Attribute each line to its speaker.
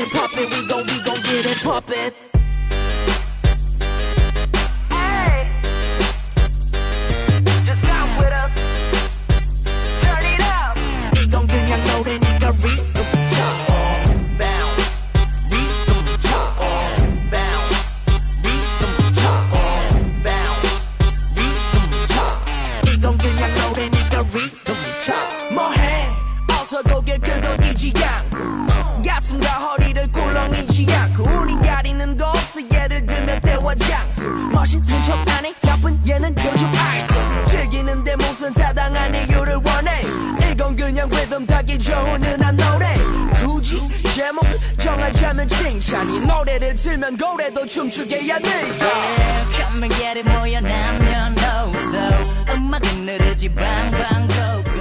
Speaker 1: it pop it. We gon' get it pop it.
Speaker 2: Hey, just come with us. Turn it up.
Speaker 1: 이건 그냥 노래니까 리듬 타.
Speaker 2: Bounce,
Speaker 1: 리듬 타.
Speaker 2: bounce,
Speaker 1: 리듬 타.
Speaker 2: bounce.
Speaker 1: 리듬 타. 이건 그냥 노래니까 리듬 타. 뭐해? 어서 고개 끄덕이지 않고 가슴과 허리를 꿀렁이지 않고 우린 가리는 거 없어. 예를 들면 때와 장소. 멋있는 척 안 해. 나쁜 얘는 요즘 아이돌. 즐기는데 무슨 타당한 이유를 원해. 이건 그냥 리듬 타기 좋은 흔한 노래. 굳이 제목 정하자면 칭찬이. 노래를 틀면 고래도 춤추게 해야 돼.
Speaker 3: Come and get it 모여 남녀노소 음악은 느르지 방방곡곡